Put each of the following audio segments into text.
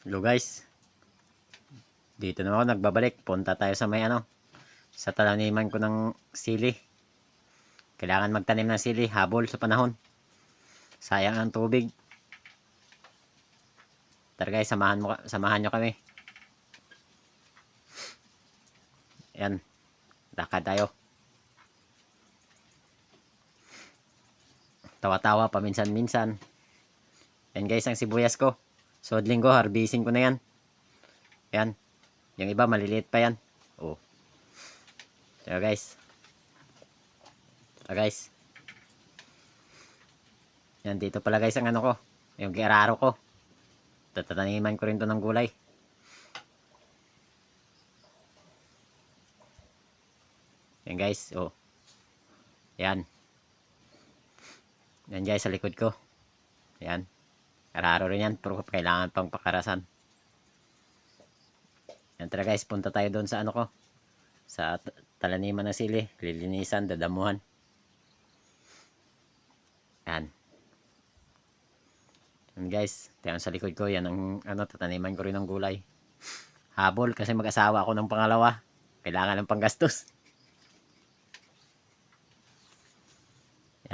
Hello guys, dito na ako nagbabalik. Punta tayo sa may sa taniman ko ng sili. Kailangan magtanim ng sili, habol sa panahon. Sayang ang tubig. Tara guys, samahan nyo kami. Yan, lakad tayo. Tawa-tawa paminsan-minsan. Yan guys, ang sibuyas ko. Sodling ko, harbisin ko na yan. Yan, yung iba maliliit pa yan. Oh. Tara guys. Tara guys. Yan, dito pala guys ang ko. Yung geraro ko. Tataniman ko rin to ng gulay. Yan guys, oh. Yan. Yan guys, sa likod ko. Yan. Geraro rin yan, pero kailangan pang pakarasan. Yan, tara guys, punta tayo doon sa ko. Sa talaniman ng sili. Lilinisan, dadamuhan. Yan. Yan guys, yan sa likod ko, yan ang tataniman ko rin ng gulay. Habol kasi mag-asawa ako ng pangalawa. Kailangan ng panggastos.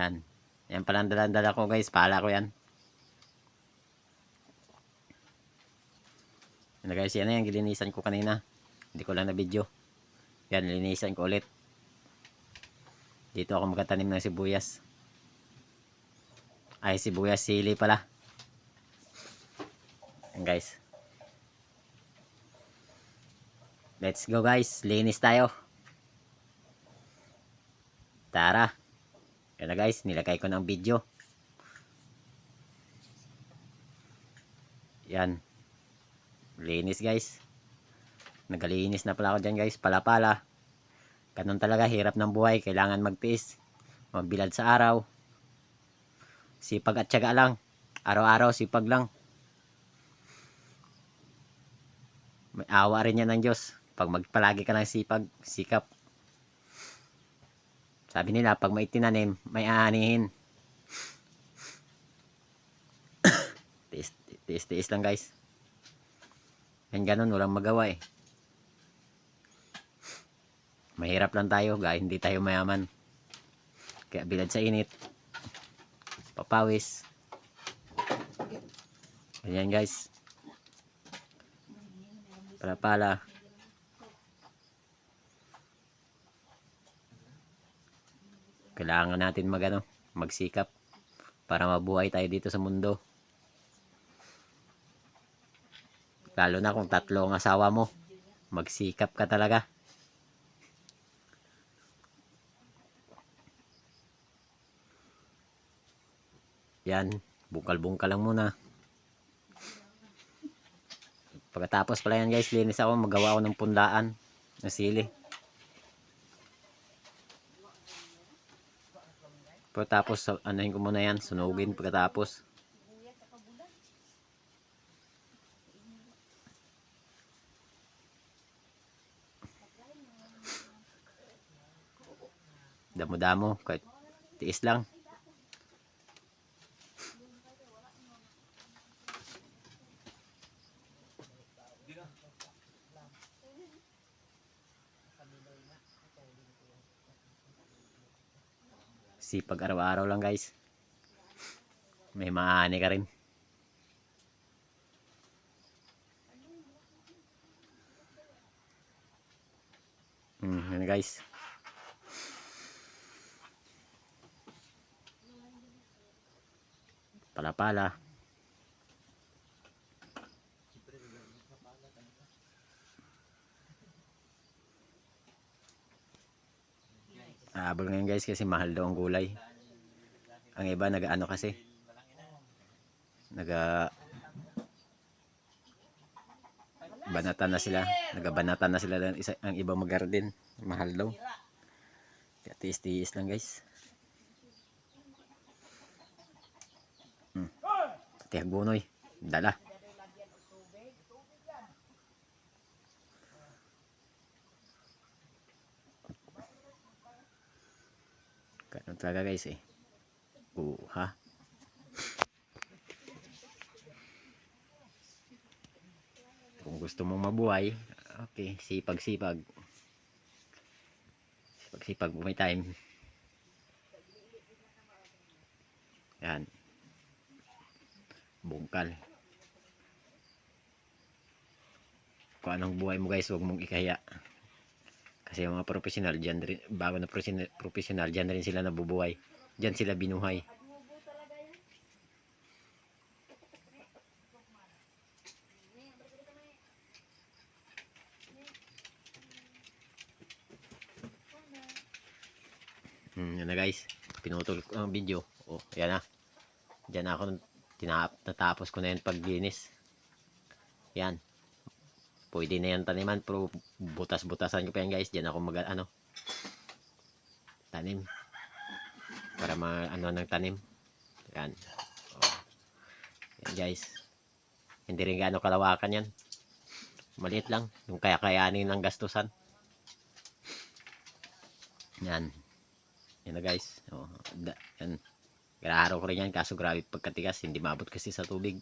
Yan. Yan pala ang daladala ko guys, pala ko yan. Yan guys, yan na yung gilinisan ko kanina. Hindi ko lang na video. Yan, linisan ko ulit. Dito ako magtatanim ng sibuyas. Ay, sibuyas sili pala. Yan guys. Let's go guys, linis tayo. Tara. Yan na guys, nilagay ko ng video. Yan. Linis guys. Nagalinis na pala ako dyan guys. Pala-pala. Ganun talaga, hirap ng buhay. Kailangan magtiis. Magbilad sa araw. Sipag at tiyaga lang. Araw-araw sipag lang. May awa rin yan ng Diyos. Pag magpalagi ka ng sipag, sikap. Sabi nila, pag may tinanim, may aanihin. Tiis lang guys. Yan ganun, walang magawa eh. Mahirap lang tayo, guys. Hindi tayo mayaman. Kaya bilad sa init. Papawis. Ganyan guys. Pala-pala. Kailangan natin magsikap para mabuhay tayo dito sa mundo. Lalo na kung 3 ang asawa mo, magsikap ka talaga. Yan, bungkal-bungkal lang muna. Pagkatapos pala yan guys, linis ako, magawa ako ng pundaan na sili. Pagkatapos, anuhin ko muna yan, sunugin pagkatapos. Damo-damo, kahit tiis lang. Sipag araw-araw lang guys. May maani ka rin. Yan guys. Pala-pala. Habol ngayon guys kasi mahal daw ang gulay. Ang iba nag-ano kasi. Banatan na sila. Nagabanatan na sila ang iba mag-garden. Mahal daw. Kaya tiis-tiis lang guys. Pati hagbunoy. Dala. Ganun talaga guys eh. Ha? gusto mong mabuhay, okay, sipag-sipag. Sipag-sipag may time. Yan. Bungkal. Kung anong buhay mo guys, huwag mong ikaya. Kasi yung mga professional dyan rin, bago na professional, dyan rin sila nabubuhay. Dyan sila binuhay. Yan na guys. Pinutol ko ang video. Oh, yan na. Dyan ako natapos ko na yan paglinis. Yan. Pwede na yan taniman, pero butas-butasan ko pa yan guys. Diyan ako tanim. Para ng tanim. Yan. Oh. Yan guys. Hindi rin gaano kalawakan yan. Maliit lang. Yung kaya-kayanin ng gastusan. Yan. Yan na guys. Oh, yan. Gararo ko rin yan. Kaso grabe pagkatigas. Hindi maabot kasi sa tubig.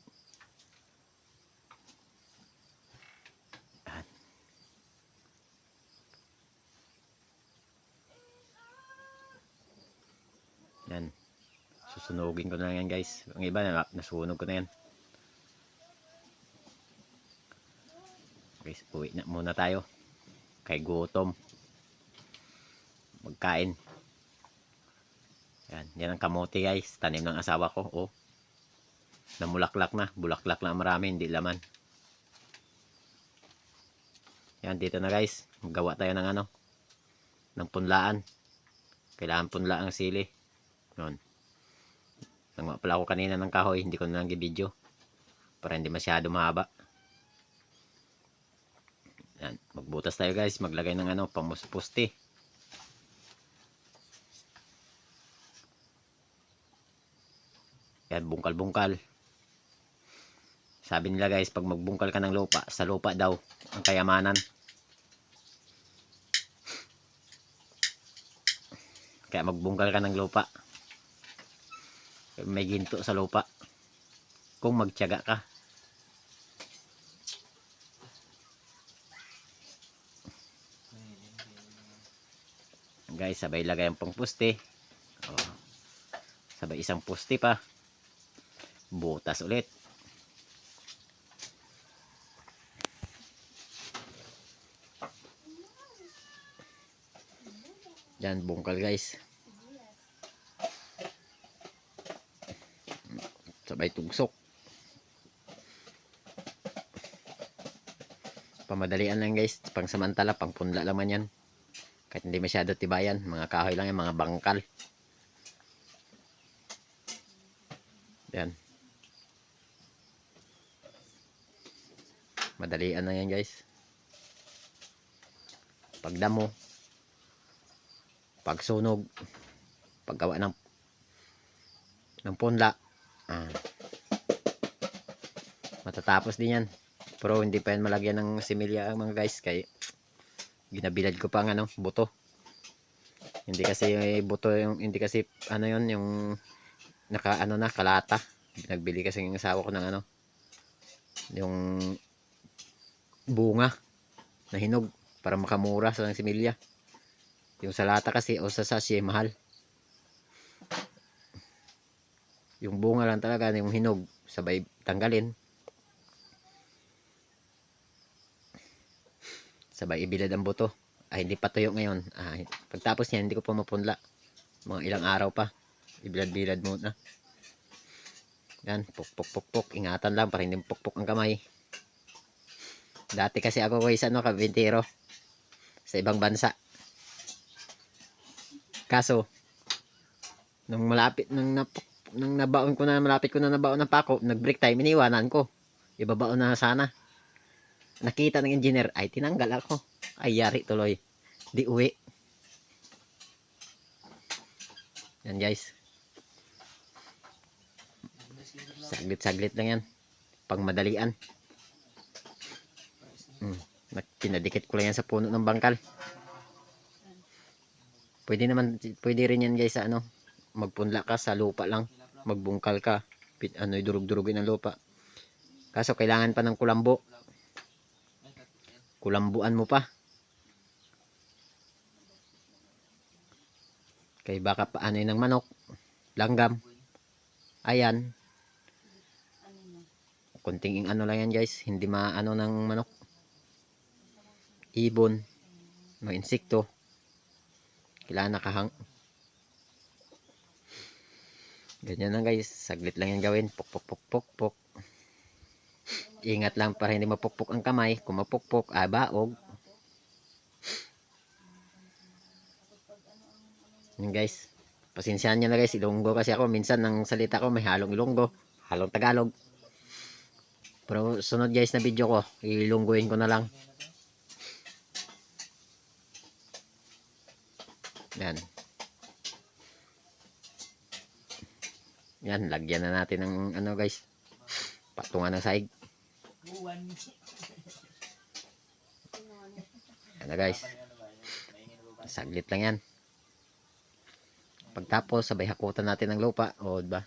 Yan. Susunugin ko na yan guys. Ang iba nasunog ko na yan. Guys, uwi na muna tayo. Kay gutom. Magkain. Yan. Yan ang kamote guys. Tanim ng asawa ko. Oh. Namulaklak na. Bulaklak na marami. Hindi laman. Yan. Dito na guys. Magawa tayo ng ng punlaan. Kailangan punlaan ang sili. Yun. Nangwa pala ako kanina ng kahoy. Hindi ko na lang i-video. Para hindi masyado mahaba. Yan. Magbutas tayo guys. Maglagay ng pamuspusti. Yan. Bungkal-bungkal. Sabi nila guys, pag magbungkal ka ng lupa, sa lupa daw ang kayamanan. Kaya magbungkal ka ng lupa. May ginto sa lupa. Kung magtiyaga ka. Guys, sabay lagay ang pangpuste. Oh. Sabay isang puste pa. Butas ulit. Yan, bungkal guys. Sabay tugsok. Pamadalian lang guys. Pang samantala, pang punla laman yan. Kahit hindi masyado tibayan. Mga kahoy lang yan, mga bangkal. Yan. Madalian lang yan guys. Pagdamo. Pagsunog. Paggawa ng punla. Matatapos din yan. Pero hindi pa yan malagyan ng similya mga guys. Kaya ginabilad ko pa ang buto. Hindi kasi buto yung hindi kasi yun yung kalata. Nagbili kasi ng asawa ko ng yung bunga na hinog para makamura sa similya. Yung sa lata kasi o sa sachet mahal. Yung bunga lang talaga, yung hinog sabay tanggalin. Sabay ibilad ang buto. Hindi pa tuyo ngayon. Pagtapos niyan, hindi ko pa mapunla. Mga ilang araw pa. Ibilad-bilad muna. Yan, puk. Ingatan lang para hindi puk ang kamay. Dati kasi ako guys, kabintero. Sa ibang bansa. Kaso, nung malapit, nung nabaon ko na, malapit ko na nabaon ng pako, nag-break time, iniwanan ko. Ibabaon na sana. Nakita ng engineer, ay tinanggal ako. Ay yari tuloy. Di uwi. Yan guys. Saglit lang yan. Pangmadalian. Pinadikit ko lang yan sa puno ng bangkal. Pwede rin yan guys sa magpunla ka sa lupa lang. Magbungkal ka. Idurug-durugin ang lupa. Kaso kailangan pa ng kulambo. kulambuan mo pa. Kay baka paanoy ng manok, langgam. Ayan. Kunting ano lang yan guys, hindi maano ng manok. Ibon, mga insekto. Kailangan nakahang. Ganyan lang guys, saglit lang yan gawin. Pok pok pok pok pok. Ingat lang para hindi mapukpok ang kamay. Kung mapukpok, baog. Yan guys. Pasensyahan nyo na guys, Ilonggo kasi ako. Minsan ng salita ko may halong Ilonggo, halong Tagalog. Pero sunod guys na video ko, ilungguin ko na lang. Yan. Yan, lagyan na natin ng ano guys, patungan ng saig. Yan na guys. Saglit lang yan. Pagtapos, sabay hakutan natin ng lupa. O, diba?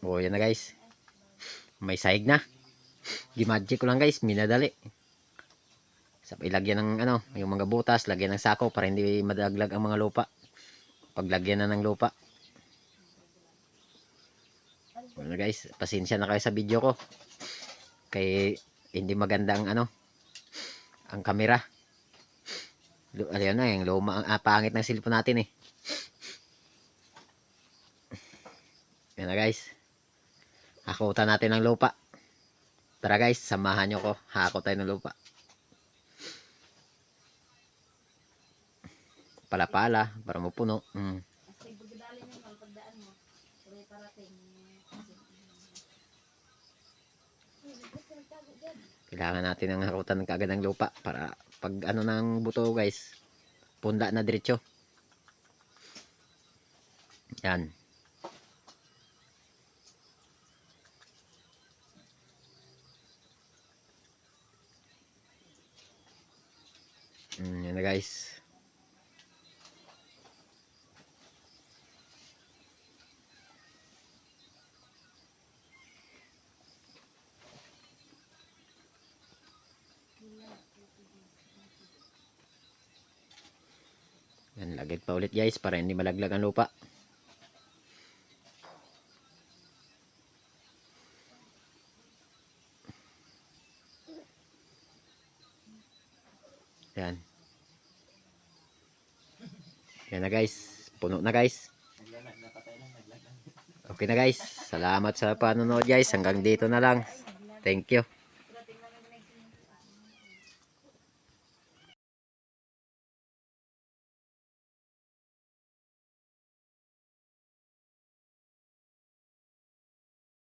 O, yan na guys. May saig na. Gimagic ko lang guys, minadali. Sabay lagyan ng ano, yung mga butas, lagyan ng sako para hindi madaglag ang mga lupa. Paglagyan na ng lupa. Ano guys, pasensya na kayo sa video ko. Kay hindi maganda ang ano, ang camera. Ayan na, yung luma, pangit ng cellphone natin eh. Yan na guys. Hakutan natin ng lupa. Tara guys, samahan nyo ko. Hakot tayo ng lupa. Pala-pala, para mapuno. Kailangan natin ng hakutan ng kaagad ng lupa para pag ano ng buto guys, punda na diretso. Yan. Yan na guys. Yan, lagay pa ulit guys para hindi malaglag ang lupa. Yan. Yan na guys. Puno na guys. Okay na guys. Salamat sa panonood guys. Hanggang dito na lang. Thank you.